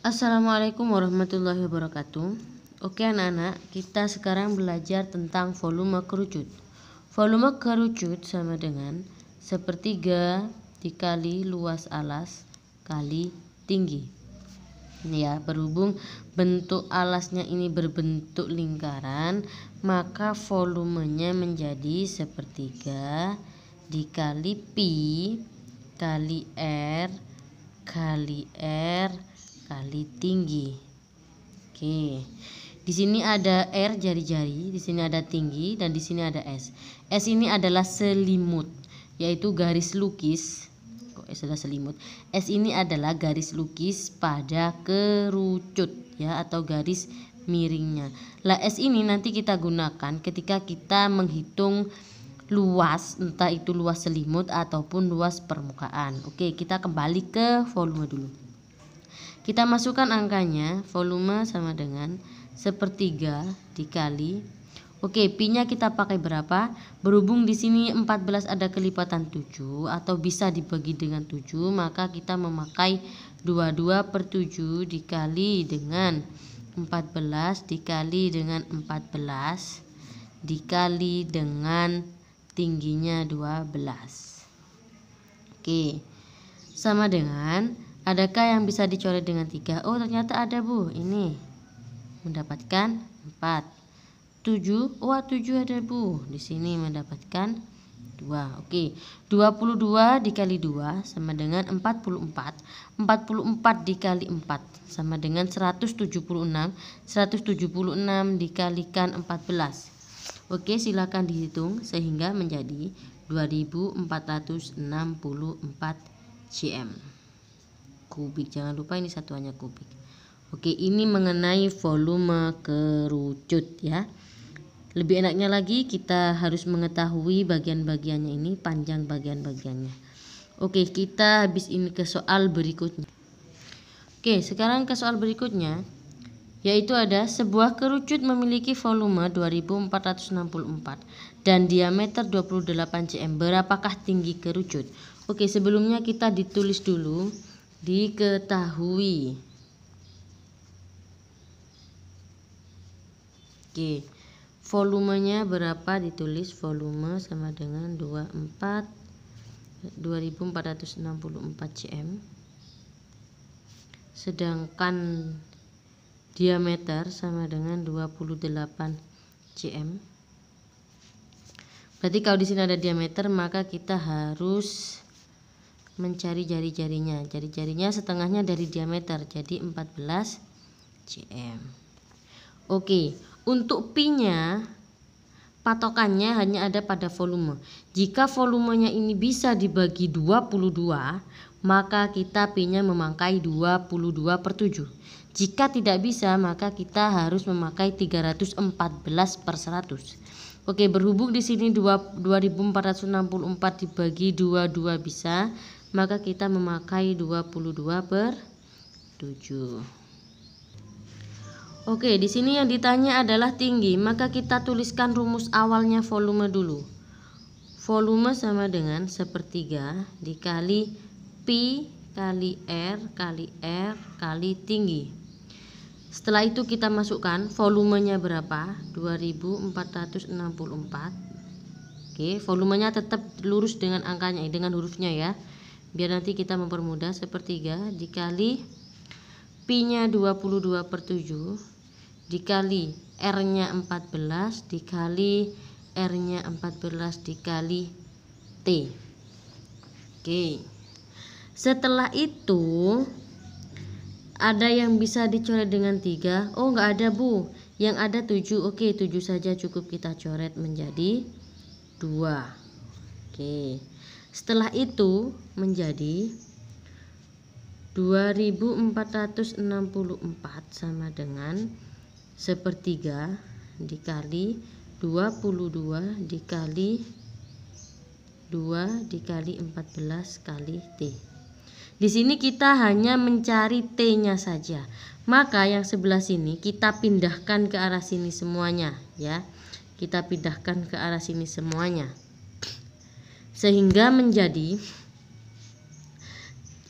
Assalamualaikum warahmatullahi wabarakatuh. Oke anak-anak, kita sekarang belajar tentang volume kerucut. Volume kerucut sama dengan sepertiga dikali luas alas kali tinggi. Ya, berhubung bentuk alasnya ini berbentuk lingkaran, maka volumenya menjadi sepertiga dikali pi kali R kali R kali tinggi. Oke. Di sini ada R jari-jari, di sini ada tinggi, dan di sini ada S. S ini adalah selimut, yaitu garis lukis. Kok S adalah selimut? S ini adalah garis lukis pada kerucut ya, atau garis miringnya. Lah S ini nanti kita gunakan ketika kita menghitung luas, entah itu luas selimut ataupun luas permukaan. Oke, kita kembali ke volume dulu. Kita masukkan angkanya, volume sama dengan sepertiga dikali. Oke, pi-nya kita pakai berapa? Berhubung di sini 14 ada kelipatan 7 atau bisa dibagi dengan 7, maka kita memakai 22/7 dikali dengan 14 dikali dengan 14 dikali dengan tingginya 12. Oke, sama dengan, adakah yang bisa dicoret dengan 3? Oh, ternyata ada, Bu. Ini mendapatkan 4. 7. Wah, 7 ada, Bu. Di sini mendapatkan 2. Oke. 22 dikali 2 sama dengan 44. 44 dikali 4 sama dengan 176. 176 dikalikan 14. Oke, silakan dihitung sehingga menjadi 2464 cm kubik. Jangan lupa ini satuannya kubik. Oke, ini mengenai volume kerucut ya. Lebih enaknya lagi kita harus mengetahui bagian-bagiannya ini, panjang bagian-bagiannya. Oke, kita habis ini ke soal berikutnya. Oke, sekarang ke soal berikutnya, yaitu ada sebuah kerucut memiliki volume 2464 dan diameter 28 cm. Berapakah tinggi kerucut? Oke, sebelumnya kita ditulis dulu. Diketahui. Oke, volumenya berapa? Ditulis volume sama dengan 2464 cm, sedangkan diameter sama dengan 28 cm. Berarti kalau di sini ada diameter, maka kita harus mencari jari-jarinya. Jari-jarinya setengahnya dari diameter, jadi 14 cm. Oke, untuk pi-nya patokannya hanya ada pada volume. Jika volumenya ini bisa dibagi 22, maka kita pi-nya memakai 22/7. Jika tidak bisa, maka kita harus memakai 314/100. Oke, berhubung di sini 2464 dibagi 22 bisa, maka kita memakai 22/7. Oke, di sini yang ditanya adalah tinggi, maka kita tuliskan rumus awalnya volume dulu. Volume sama dengan sepertiga dikali pi kali R kali tinggi. Setelah itu kita masukkan volumenya berapa? 2464. Oke, volumenya tetap lurus dengan angkanya, dengan hurufnya ya. Biar nanti kita mempermudah, sepertiga dikali pi-nya 22/7 dikali R-nya 14 dikali R-nya 14 dikali T. Oke. Setelah itu ada yang bisa dicoret dengan 3? Oh, enggak ada, Bu. Yang ada 7. Oke, 7 saja cukup kita coret menjadi 2. Oke. Setelah itu menjadi 2464 sama dengan sepertiga dikali 22 dikali 2 dikali 14 kali T. Di sini kita hanya mencari T-nya saja. Maka yang sebelah sini kita pindahkan ke arah sini semuanya ya. Kita pindahkan ke arah sini semuanya. Sehingga menjadi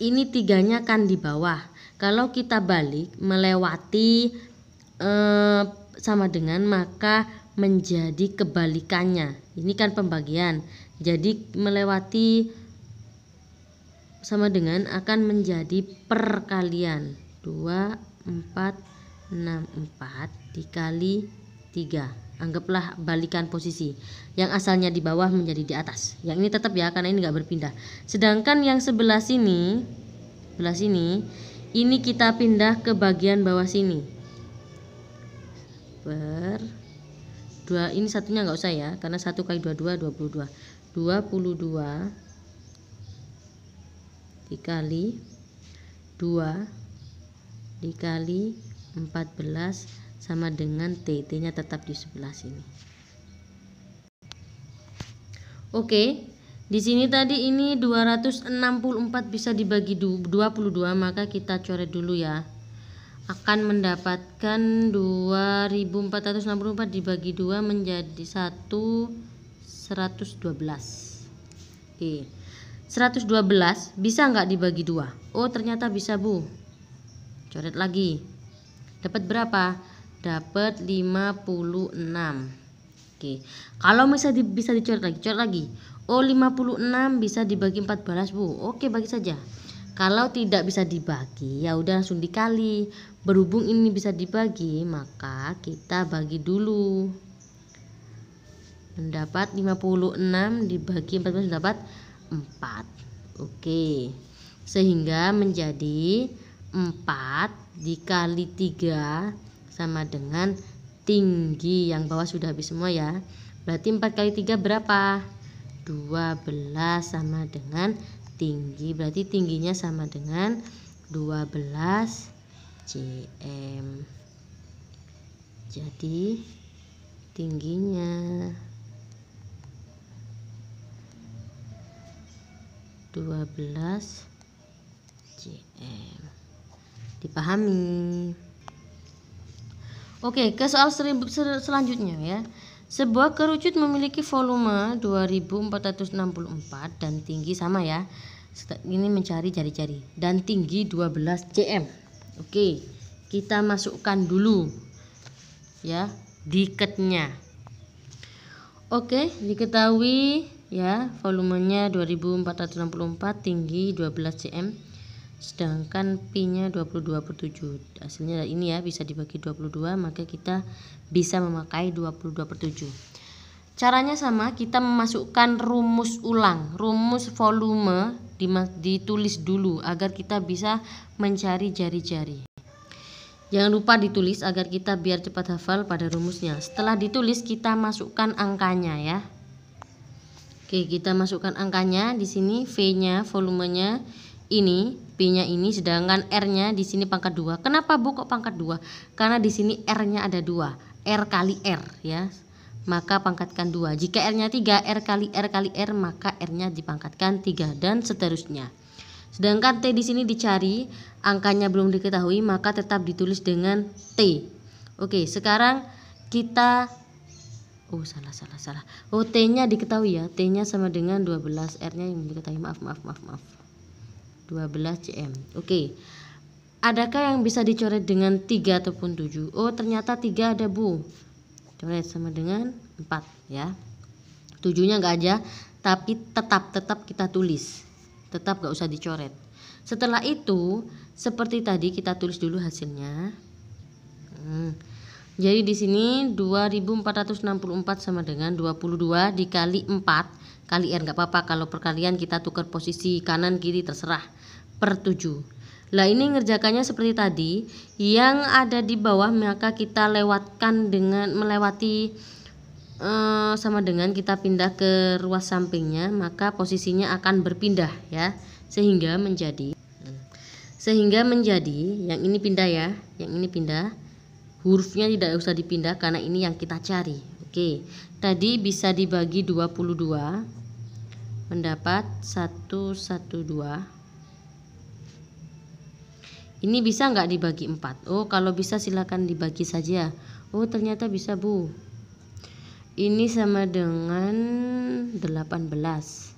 ini 3-nya kan di bawah. Kalau kita balik melewati sama dengan, maka menjadi kebalikannya. Ini kan pembagian, jadi melewati sama dengan akan menjadi perkalian. 2, 4, 6, 4 dikali 3. Anggaplah balikan posisi, yang asalnya di bawah menjadi di atas. Yang ini tetap ya, karena ini nggak berpindah. Sedangkan yang sebelah sini ini kita pindah ke bagian bawah sini. Per 2, ini satunya nggak usah ya, karena 1 kali 22 22 22 dikali 2 dikali 14 sama dengan T-nya tetap di sebelah sini. Oke, di sini tadi ini 264 bisa dibagi 22, maka kita coret dulu ya. Akan mendapatkan 2464 dibagi 2 menjadi 112. Oke. 112 bisa nggak dibagi 2? Oh, ternyata bisa, Bu. Coret lagi. Dapat berapa? Dapat 56. Oke. Kalau misalnya bisa dicoret lagi. Oh, 56 bisa dibagi 14, Bu. Oke, bagi saja. Kalau tidak bisa dibagi, ya udah langsung dikali. Berhubung ini bisa dibagi, maka kita bagi dulu. Mendapat 56 dibagi 14 dapat 4. Oke. Sehingga menjadi 4 dikali 3 sama dengan tinggi, yang bawah sudah habis semua ya. Berarti 4 kali 3 berapa? 12 sama dengan tinggi. Berarti tingginya sama dengan 12 cm. Jadi tingginya 12 cm. Dipahami? Oke, ke soal selanjutnya ya. Sebuah kerucut memiliki volume 2464 dan tinggi sama ya. Ini mencari jari-jari dan tinggi 12 cm. Oke, kita masukkan dulu ya diketnya. Oke, diketahui ya volumenya 2464, tinggi 12 cm. Sedangkan pi-nya 22/7. Hasilnya ini ya, bisa dibagi 22, maka kita bisa memakai 22/7. Caranya sama, kita memasukkan rumus ulang. Rumus volume ditulis dulu agar kita bisa mencari jari-jari. Jangan lupa ditulis agar kita biar cepat hafal pada rumusnya. Setelah ditulis kita masukkan angkanya ya. Oke, kita masukkan angkanya di sini. V-nya volumenya ini, P-nya ini, sedangkan R-nya di sini pangkat 2. Kenapa, Bu, kok pangkat 2? Karena di sini R-nya ada 2. R kali R ya. Maka pangkatkan 2. Jika R-nya 3, R kali R kali R, maka R-nya dipangkatkan 3 dan seterusnya. Sedangkan T di sini dicari, angkanya belum diketahui, maka tetap ditulis dengan T. Oke, sekarang kita salah. Oh, T-nya diketahui ya. T-nya sama dengan 12, R-nya yang diketahui. Maaf. 12 cm. Oke. Adakah yang bisa dicoret dengan 3 ataupun 7? Oh, ternyata 3 ada, Bu. Coret sama dengan 4 ya. 7-nya enggak aja, tapi tetap kita tulis. Tetap enggak usah dicoret. Setelah itu, seperti tadi kita tulis dulu hasilnya. Jadi di sini 2464 sama dengan 22 dikali 4 kali R, nggak apa-apa, kalau perkalian kita tukar posisi kanan kiri terserah, per 7. Lah ini ngerjakannya seperti tadi, yang ada di bawah maka kita lewatkan dengan melewati sama dengan kita pindah ke ruas sampingnya, maka posisinya akan berpindah ya, sehingga menjadi yang ini pindah ya, yang ini pindah, hurufnya tidak usah dipindah karena ini yang kita cari. Oke, tadi bisa dibagi 22 mendapat 112. Ini bisa nggak dibagi 4? Oh, kalau bisa silakan dibagi saja. Oh, ternyata bisa, Bu. Ini sama dengan 18.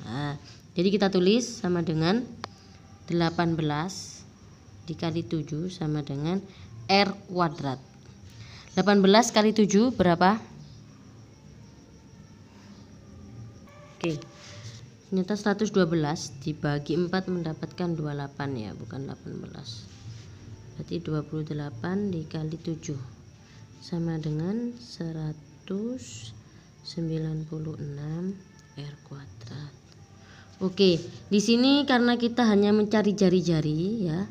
Nah, jadi kita tulis sama dengan 18 dikali 7 sama dengan R kuadrat. 18 kali 7 berapa? Oke. Ternyata 112 dibagi 4 mendapatkan 28 ya, bukan 18. Berarti 28 dikali 7 sama dengan 196 R kuadrat. Oke, di sini karena kita hanya mencari jari-jari ya.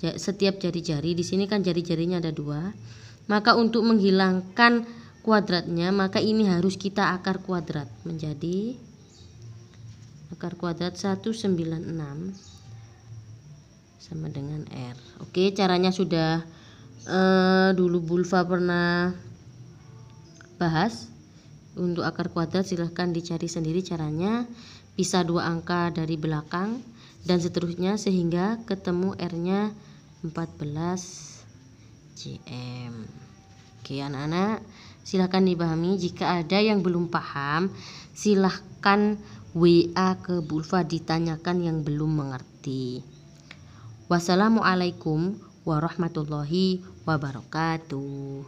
Setiap jari-jari di sini kan jari-jarinya ada 2. Maka untuk menghilangkan kuadratnya, maka ini harus kita akar kuadrat menjadi akar kuadrat 196 sama dengan R. Oke, caranya sudah dulu Bulfa pernah bahas. Untuk akar kuadrat silahkan dicari sendiri caranya. Pisah 2 angka dari belakang dan seterusnya sehingga ketemu R-nya 14 cm. Oke anak-anak, silahkan dipahami. Jika ada yang belum paham, silahkan WA ke Bulfa ditanyakan yang belum mengerti. Wassalamualaikum warahmatullahi wabarakatuh.